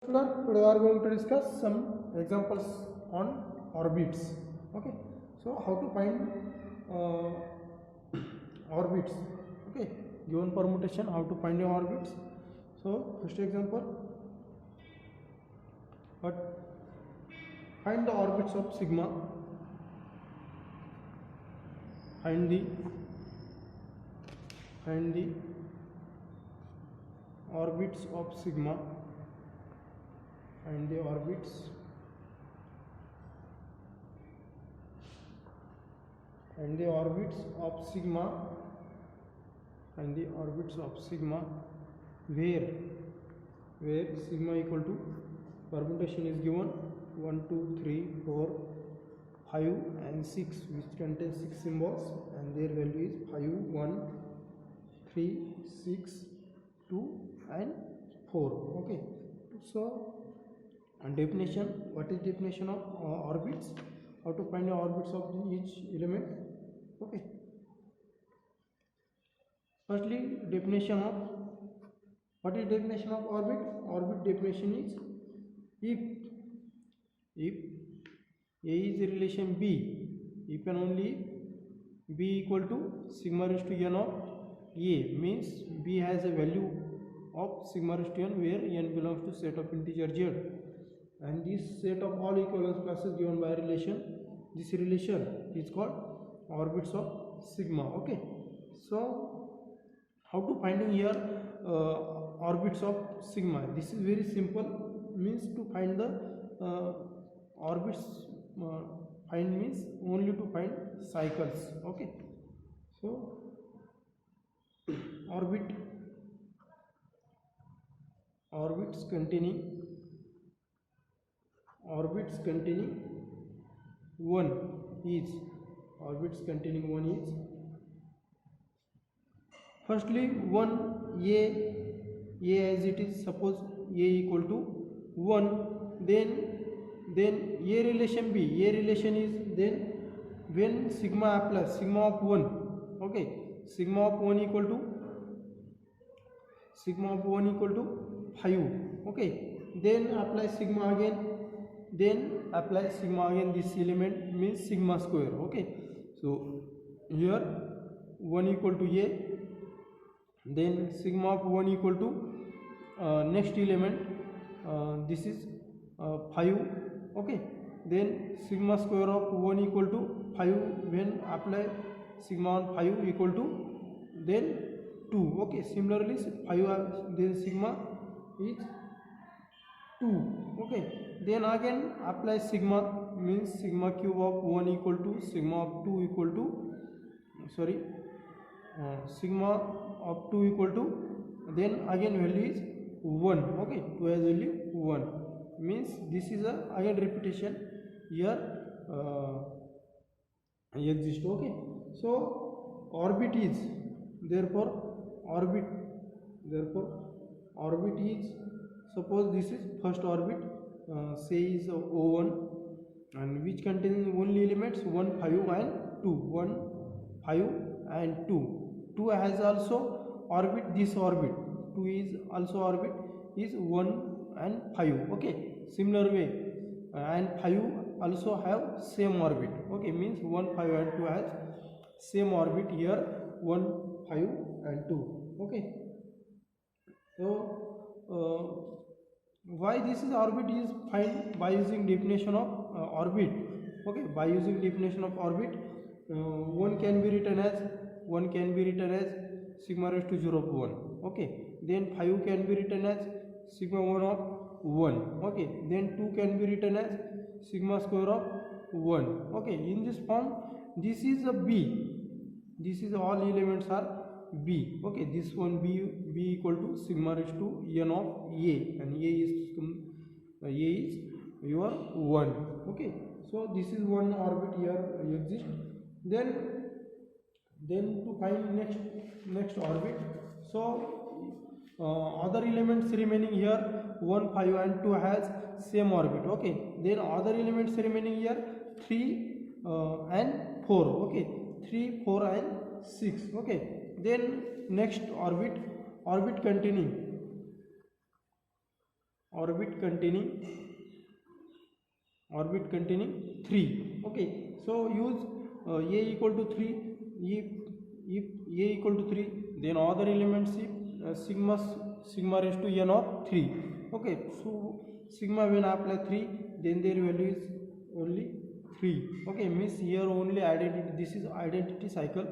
Today we are going to discuss some examples on orbits. Okay, so how to find orbits? Okay, given permutation, how to find the orbits? So first example, but find the orbits of sigma. Find the orbits of sigma. Find the orbits of sigma, and the orbits of sigma where sigma equal to, permutation is given 1 2 3 4 5 and 6, which contains 6 symbols, and their value is 5 1 3 6 2 and 4. Okay, so and definition, what is definition of orbits, how to find the orbits of each element. Okay, firstly, definition of, what is definition of orbit? Orbit definition is, if A is a relation B, if and only B equal to sigma raised to n of A, means B has a value of sigma raised to n where n belongs to set of integer z, and this set of all equivalence classes given by a relation, this relation is called orbits of sigma. Okay, so how to finding here orbits of sigma? This is very simple, means to find the orbits, find means only to find cycles. Okay, so orbits containing one is, firstly one a as it is, suppose a equal to 1, then a relation b, a relation is, then when sigma plus sigma of 1, okay, sigma of 1 equal to 5, okay, then apply sigma again, this element means sigma square. Okay, so here 1 equal to a, then sigma of 1 equal to next element, this is 5. Okay, then sigma square of 1 equal to 5, when apply sigma on 5 equal to then 2. Okay, similarly 5, then sigma is 2. Okay, then again apply sigma, means sigma cube of 1 equal to sigma of 2 equal to, sigma of 2 equal to, then again value is 1. Okay, 2 has value 1, means this is a again repetition here exist. Okay, so orbit is, therefore orbit is, suppose this is first orbit, say is O1, and which contains only elements 1 5 and 2, 1 5 and 2. 2 has also orbit, this orbit 2 is also orbit is 1 and 5. Okay, similar way, and 5 also have same orbit. Okay, means 1 5 and 2 has same orbit here, 1 5 and 2. Okay, so why this is orbit is find by using definition of orbit. Okay, by using definition of orbit, one can be written as sigma raised to 0 of 1. Okay, then 5 can be written as sigma 1 of 1. Okay, then 2 can be written as sigma square of 1. Okay, in this form, this is a b, this is all elements are b. Okay, this one b equal to sigma raised to n of a, and a is your 1. Okay, so this is one orbit here exists. Then to find next orbit, so other elements remaining here 1 5 and 2 has same orbit. Okay, then other elements remaining here 3 and 4. Okay, 3 4 and 6. Okay, then next orbit containing orbit containing 3. Okay, so use a equal to 3. If a equal to 3, then other elements if sigma raised to n of 3. Okay, so sigma when I apply 3, then their value is only 3. Okay, means here only identity, this is identity cycle,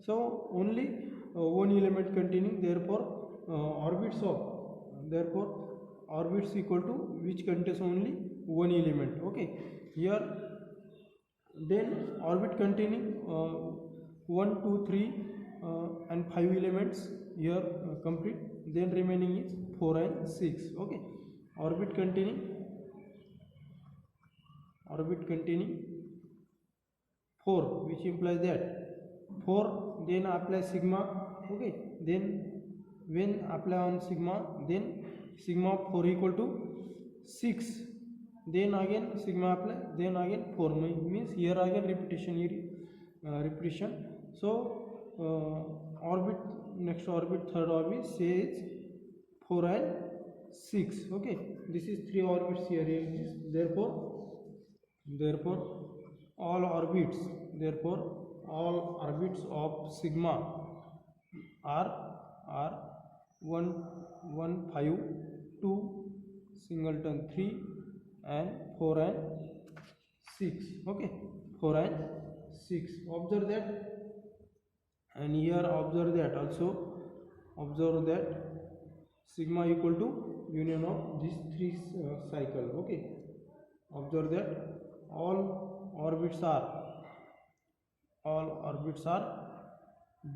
so only one element containing, therefore orbits equal to which contains only one element. Okay, here then orbit containing 1 2 3 and 5 elements here complete, then remaining is 4 and 6. Okay, orbit containing 4, which implies that 4, then apply sigma. Okay, then when apply on sigma, then sigma 4 equal to 6, then again sigma apply, then again 4, means here again repetition. So orbit, next orbit, third orbit says 4 and 6. Okay, this is 3 orbits here exists, therefore all orbits of sigma are 1 1 5 2 singleton 3 and 4 and 6. Okay, 4 and 6, observe that, and here observe that also, observe that sigma equal to union of these 3 cycle. Okay, observe that all orbits are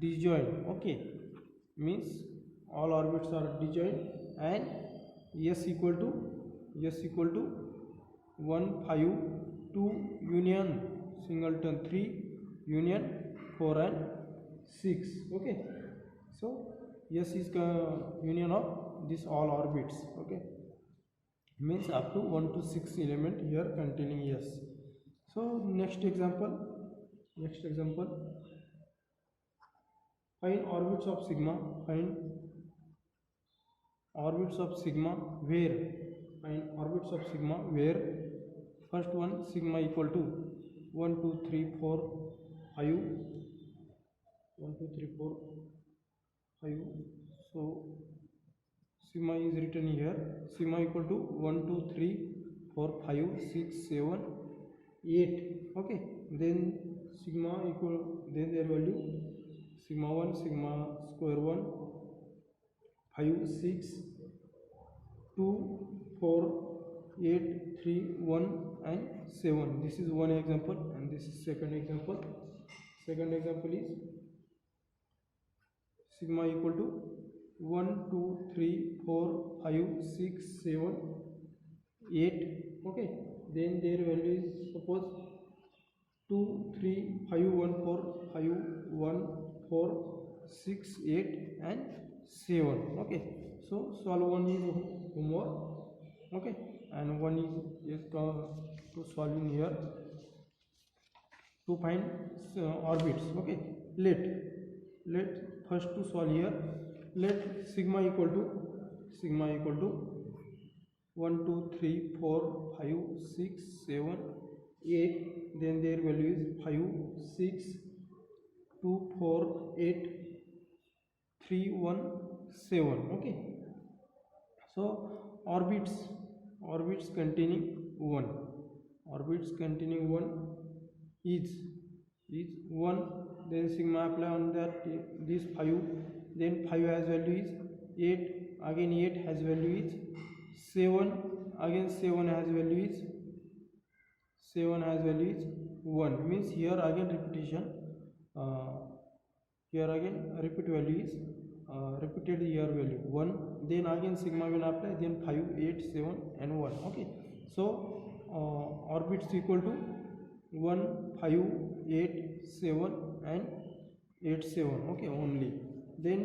disjoint. Okay, means all orbits are disjoint, and s equal to 1 5 2 union singleton 3 union 4 and 6. Okay, so s is union of this all orbits. Okay, means up to 1 to 6 element here containing s. So next example, find orbits of sigma. Where first one sigma equal to 1 2 3 4 5 1 2 3 4 5. So sigma is written here, sigma equal to 1 2 3 4 5 6 7 8. Okay, then sigma equal, then their value sigma 1 sigma square 1 5 6 2 4 8 3 1 and 7. This is one example, and this is second example. Second example is sigma equal to 1 2 3 4 5 6 7 8. Okay, then their value is suppose 2 3 5 1 4 5 1 4 6 8 and 7. Okay, so solve one is homework. Okay, and one is just to solve in here to find orbits. Okay, let first to solve here, let sigma equal to 1 2 3 4 5 6 7 8, then their value is 5 6 2 4 8 3 1 7. Okay, so orbits containing 1 is 1, then sigma apply on that this 5, then 5 has value is 8, again 8 has value is 7, again 7 has value is 1, means here again repetition, here again repeat value is repeated here value 1, then again sigma when apply, then 5 8 7 and 1. Okay, so orbits equal to 1 5 8 7 and 8 7. Okay, only then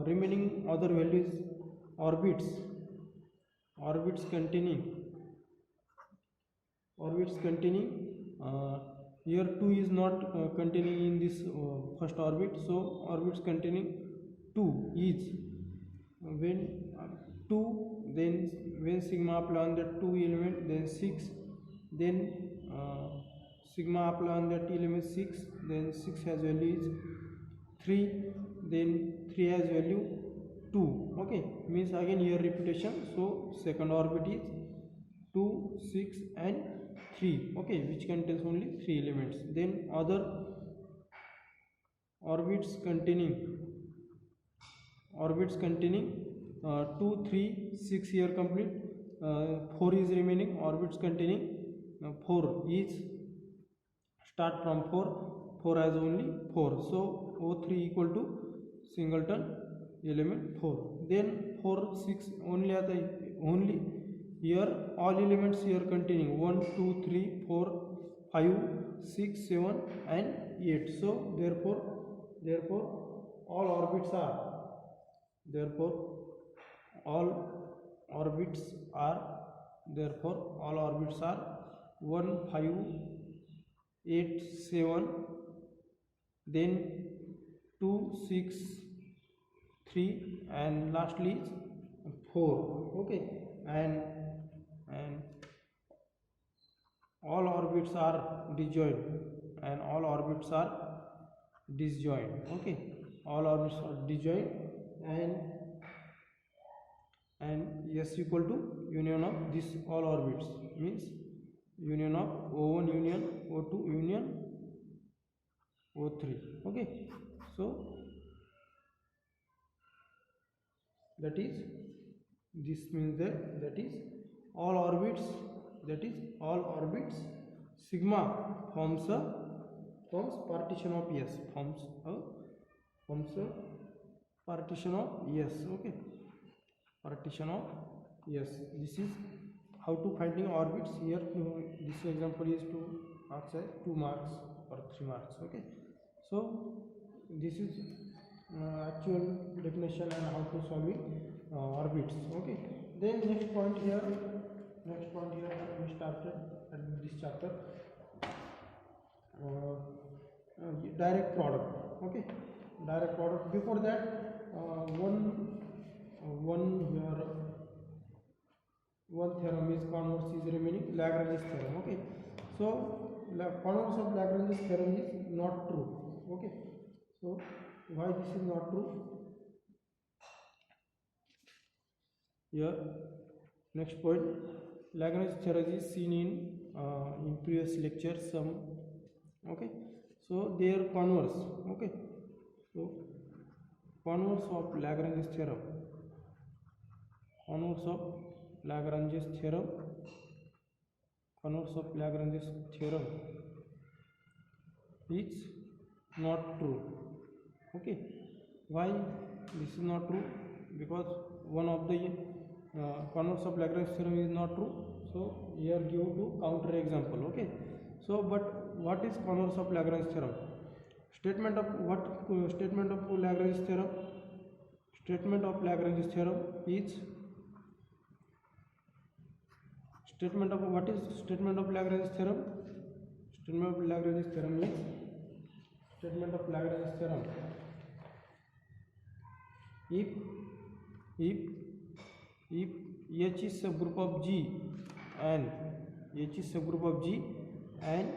remaining other values orbits containing here 2 is not containing in this first orbit, so orbits containing 2 is when 2, then when sigma apply on that 2 element, then 6, then sigma apply on that element 6, then 6 has value is 3, then 3 has value 2. Okay, means again here repetition. So second orbit is 2, 6 and 3. Okay, which contains only 3 elements. Then other orbits containing 2, 3, 6 here complete. 4 is remaining. Orbits containing 4 is start from 4. 4 has only 4. So O3 equal to singleton element 4. Then 4, 6 only here all elements here containing 1, 2, 3, 4, 5, 6, 7 and 8. So therefore all orbits are therefore all orbits are 1, 5, 8, 7, then 2, 6, 3 and lastly 4. Okay, and all orbits are disjoint and all orbits are disjoint. Okay, all orbits are disjoint and S equal to union of this all orbits, means union of O1 union O2 union O3. Okay, so that is, this means that is all orbits sigma forms partition of S, forms a partition of S. Okay, partition of S. This is how to finding orbits. Here this example is to marks as 2 marks or 3 marks. Okay, so this is actual definition and how to solving orbits. Okay, then next point here we started at this chapter, direct product. Okay, direct product. Before that, one theorem is converse is remaining, Lagrange's theorem. Okay, so converse of Lagrange's theorem is not true. Okay, so why this is not true? Here next point, Lagrange's theorem is seen in previous lecture some. Okay, so they are converse. Okay, so converse of Lagrange's theorem, converse of Lagrange's theorem is not true. Okay, why this is not true? Because one of the converse of Lagrange's theorem is not true. So here give to counter example. Okay, so but what is converse of Lagrange's theorem? Statement of Lagrange's theorem? Statement of Lagrange's theorem is statement of what is statement of Lagrange's theorem? Statement of Lagrange's theorem is statement of Lagrange's theorem. If H is subgroup of G and H is subgroup of G and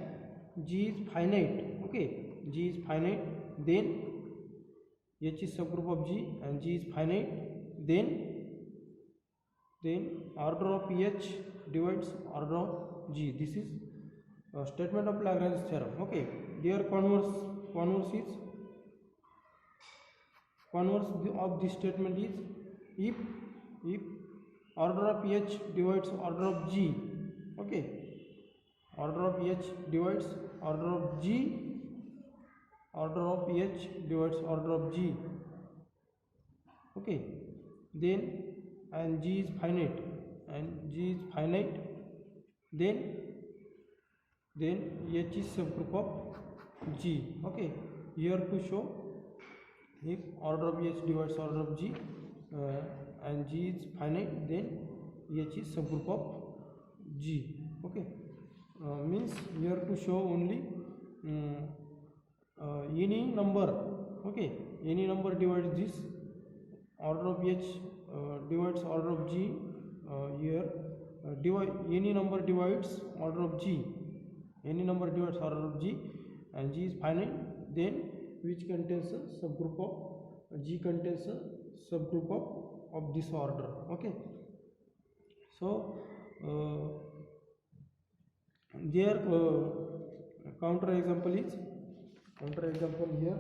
G is finite. Okay, G is finite, then H is subgroup of G and G is finite, then order of H divides order of G. This is statement of Lagrange's theorem. Okay, their converse of this statement is if order of H divides order of G. Okay, order of H divides order of G, order of H divides order of G. Okay, then and G is finite, then H is subgroup of G. Okay, here to show if order of H divides order of G and G is finite, then H is subgroup of G. Okay, means here to show only any number. Okay, any number divides this order of H divides order of G here. Divide any number divides order of G. Any number divides order of G, and G is finite. Then which contains a subgroup of G contains a subgroup of this order. Okay. So their counter example here.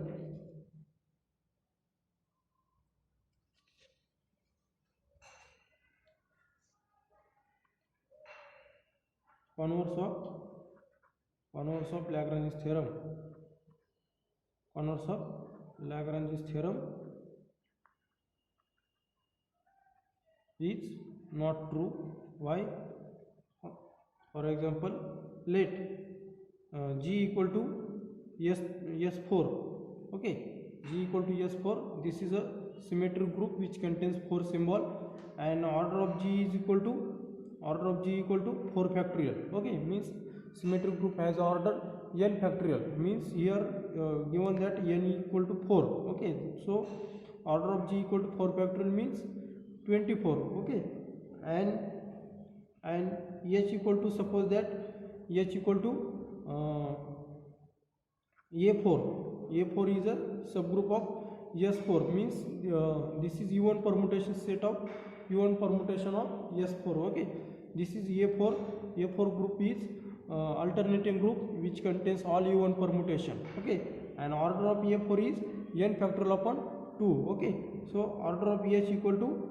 Converse of Lagrange's theorem. Converse of Lagrange's theorem is not true. Why? For example, let G equal to S4. Okay, G equal to S4. This is a symmetric group which contains 4 symbol, and order of G is equal to 4 factorial. Okay, means symmetric group has order n factorial. Means here given that n equal to 4. Okay, so order of G equal to 4 factorial means 24. Okay, and H equal to, suppose that H equal to A4 is a subgroup of S4, means this is U1 permutation set of U1 permutation of S4. Okay, this is A4 group is alternating group which contains all U1 permutation. Okay, and order of A4 is n factorial upon 2. Okay, so order of H equal to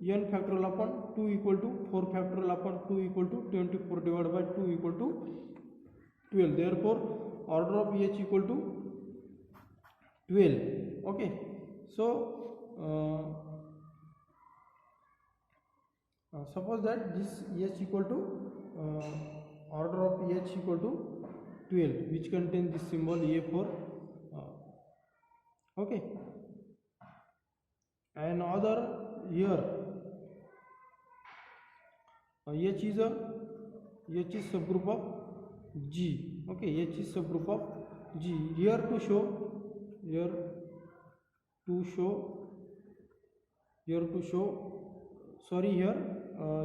n factorial upon 2 equal to 4 factorial upon 2 equal to 24 divided by 2 equal to 12. Therefore order of H equal to 12. Okay, so suppose that this H equal to order of H equal to 12 which contains this symbol A4. Okay, and other here H is subgroup of G. Okay, H is subgroup of G. Here to show sorry, here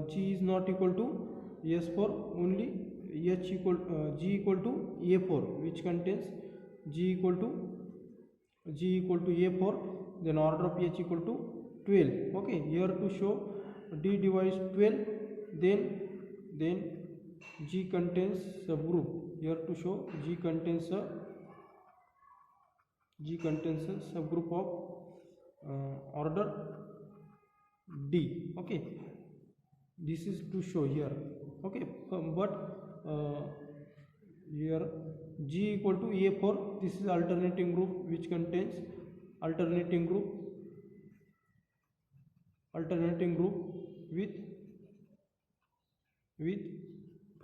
G is not equal to S4, only H equal G equal to A4 which contains G equal to A4. Then order of H equal to 12. Okay, here to show D divides 12, then G contains subgroup. Here to show G contains a subgroup of order D. Okay, this is to show here. Okay, but here G equal to A4, this is alternating group which contains alternating group with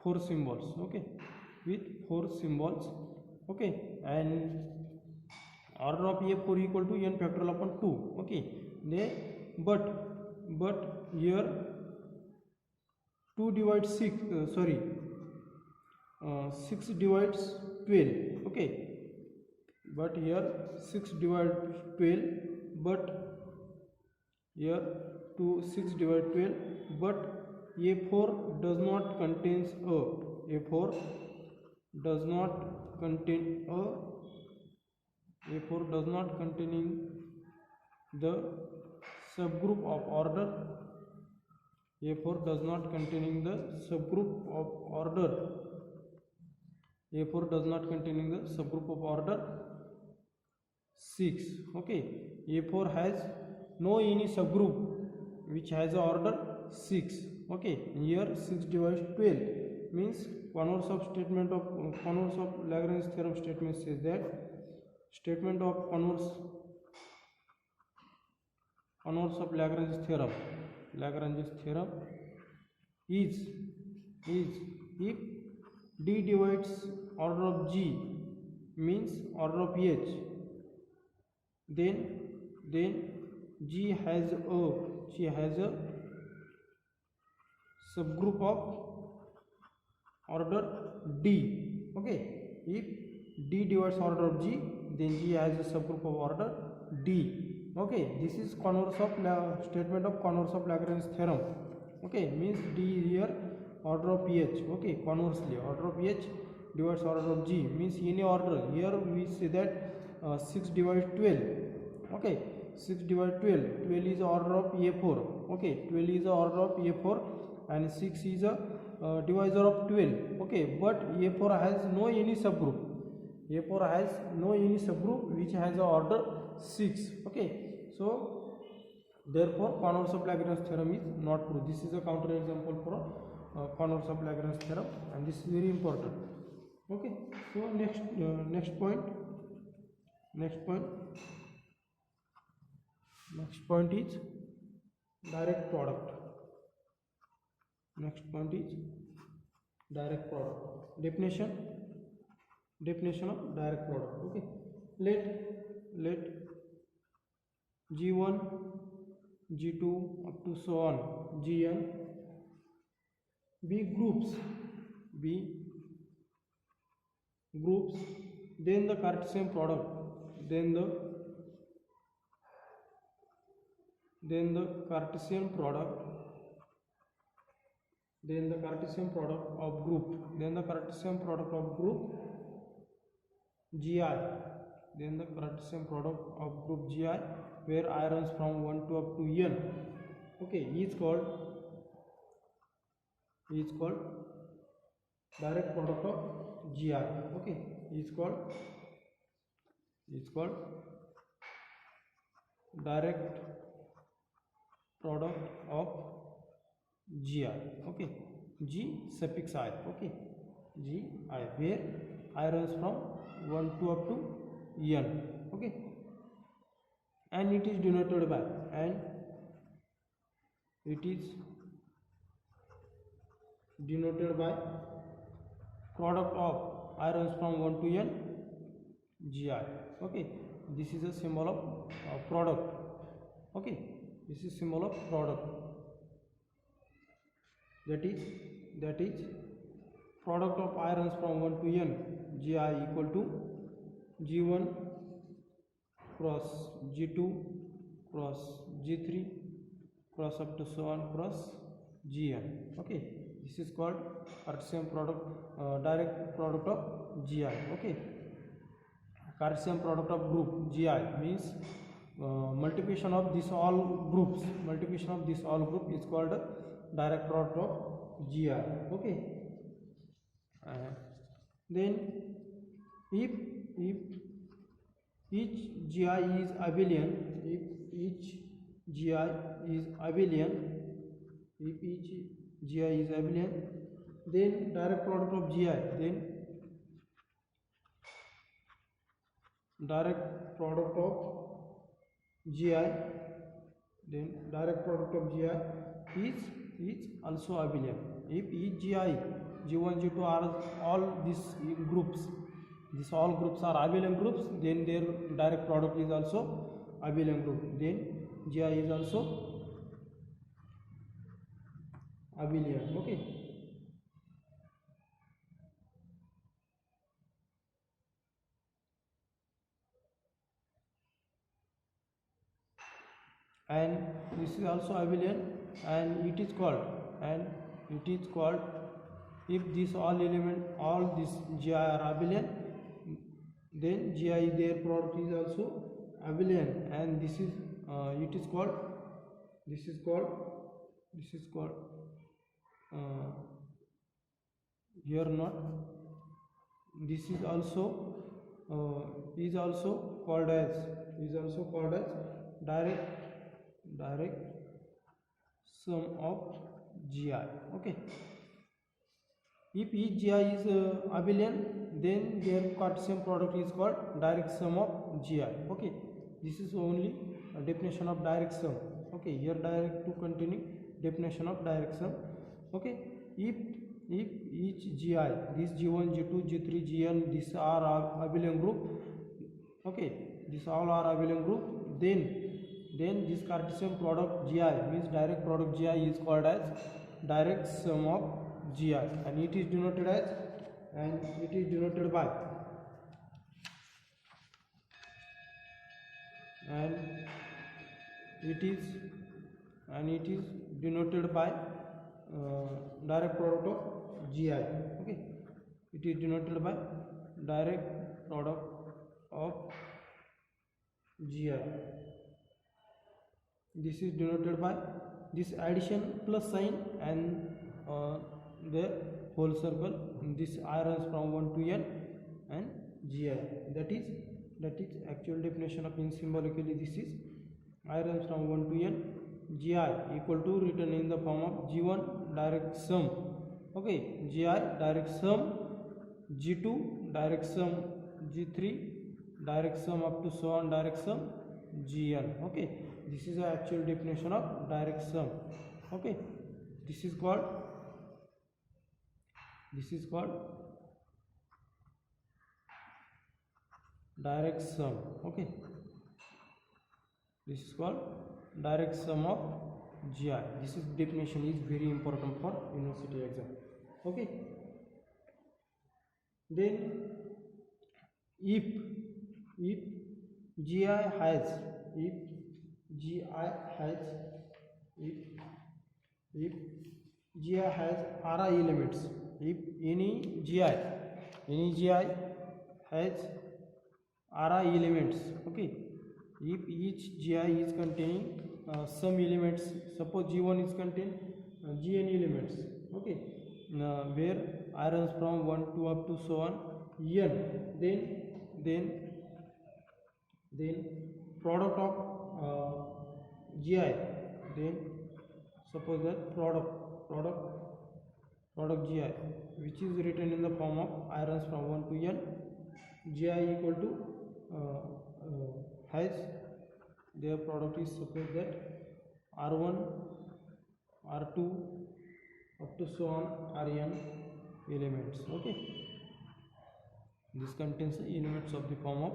4 symbols. Okay, with 4 symbols. Okay, and order of A4 equal to n factorial upon 2. Okay, but here 2 divides 6 6 divides 12. Okay, but here 6 divides 12, but here 6 divides 12, but A4 does not contains A4 does not contain A4 does not containing the subgroup of order. A4 does not containing the subgroup of order. A4 does not containing the subgroup of order 6. Okay, A4 has no any subgroup which has a order 6. Okay, here 6 divides 12 means converse of Lagrange's theorem statement says that statement of converse of Lagrange's theorem is if D divides order of G means order of H, then G has a subgroup of order D. Okay, if D divides order of G, then G has a subgroup of order D. Okay, this is converse of statement of converse of Lagrange theorem. Okay, means D here order of H. Okay, conversely order of H divides order of G, means any order. Here we see that 6 divided 12. Okay, 6 divided 12, 12 is order of A4. Okay, 12 is the order of A4 and 6 is a divisor of 12. Okay, but A4 has no any subgroup. A4 has no any subgroup which has a order 6. Okay, so therefore converse of Lagrange theorem is not true. This is a counter example for converse of Lagrange theorem, and this is very important. Okay, so next point is direct product. Next point is direct product. Definition of direct product. Okay, let G1, G2 up to so on Gn be groups, then the Cartesian product, then the Cartesian product of group, Gi, then the Cartesian product of group Gi, where I runs from 1 to up to n. Okay, is called direct product of Gi. Okay, is called direct product of Gi. Okay, G suffix I. Okay, Gi, where I runs from 1 to up to n. Okay, and it is denoted by product of I runs from 1 to n Gi. Okay, this is a symbol of product. Okay, this is symbol of product. That is product of I runs from 1 to n Gi equal to G1 cross G2 cross G3 cross up to so on cross Gn. Okay, this is called Cartesian product, direct product of Gi. Okay, Cartesian product of group Gi means multiplication of this all groups. Is called direct product of Gi. Okay, then if each Gi is abelian, then direct product of Gi, direct product of Gi is also abelian. If each Gi, G1, G2 are all these groups, all groups are abelian groups, then their direct product is also abelian group. Then Gi is also abelian. Okay, and this is also abelian, and it is called if this all this Gi are abelian, then Gi their product is also abelian, and this is called here not, this is also called as direct sum of Gi. Okay, if each Gi is abelian, then their Cartesian product is called direct sum of Gi. Okay, this is only a definition of direct sum. Okay, here direct to continue definition of direct sum. Okay, if each Gi, this G1, G2, G3, Gn, these are abelian group. Okay, these all are abelian group, then this Cartesian product Gi means direct product Gi is called as direct sum of Gi, and it is denoted by it is denoted by direct product of GI. Okay, it is denoted by direct product of GI. This is denoted by this addition plus sign and the whole circle. This I runs from 1 to n and GI. That is actual definition of, in symbolically this is I runs from 1 to n. GI equal to written in the form of G1 direct sum. Okay, GI direct sum, G2 direct sum, G3 direct sum up to so on direct sum Gn. Okay, this is the actual definition of direct sum. Okay, this is called direct sum. Okay, this is called direct sum of GI. This is definition is very important for university exam. Okay, then if GI has if GI has Ri elements, if any GI has Ri elements, okay, if each GI is containing some elements, suppose G1 is contain Gn elements, okay, where I runs from 1 to up to so on n, then product of GI, then suppose that product GI, which is written in the form of I runs from 1 to n, GI equal to has their product is, suppose that R1 R2 up to so on Rn elements. Okay, this contains the elements of the form of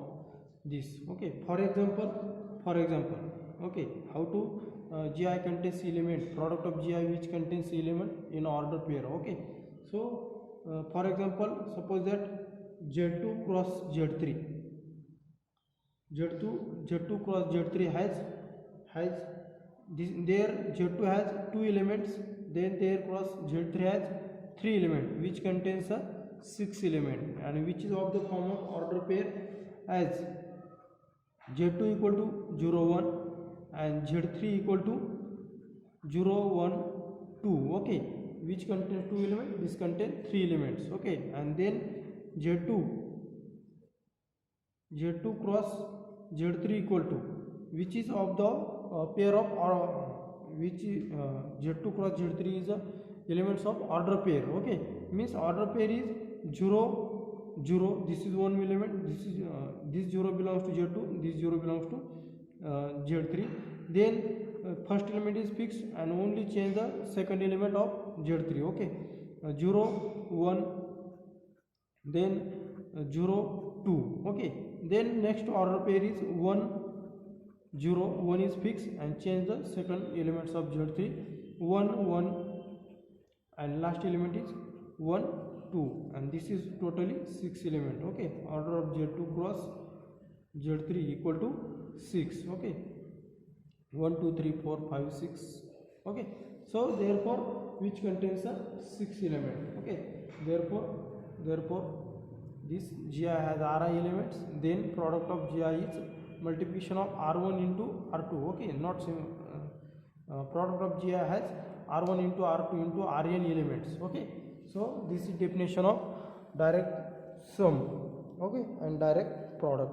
this. Okay, for example, okay, how to GI contains element, product of GI which contains element in order pair. Okay, so for example, suppose that Z2 cross Z3, Z2 cross Z3 has this, there Z2 has 2 elements, then there cross Z3 has 3 elements, which contains a 6 element, and which is of the form of order pair as Z2 equal to 0 1 and Z3 equal to 0 1 2. Okay, which contains 2 elements, this contains 3 elements. Okay, and then Z2 cross Z3 equal to, which is of the pair of which Z2 cross Z3 is elements of order pair. Okay, means order pair is 0 0, this is one element, this 0 belongs to Z2, this 0 belongs to Z3. Then first element is fixed and only change the second element of Z3. Okay, 0 1, then 0 2. Okay, then next order pair is 1 0, 1 is fixed and change the second elements of Z3, 1 1, and last element is 1 2, and this is totally 6 element. Okay, order of Z2 cross Z3 equal to 6. Okay, 1 2 3 4 5 6. Okay, so therefore which contains a 6 element. Okay, therefore this GI has Ri elements, then product of GI is multiplication of R1 into R2. Okay, not product of GI has R1 into R2 into Rn elements. Okay, so this is definition of direct sum. Okay, and direct product.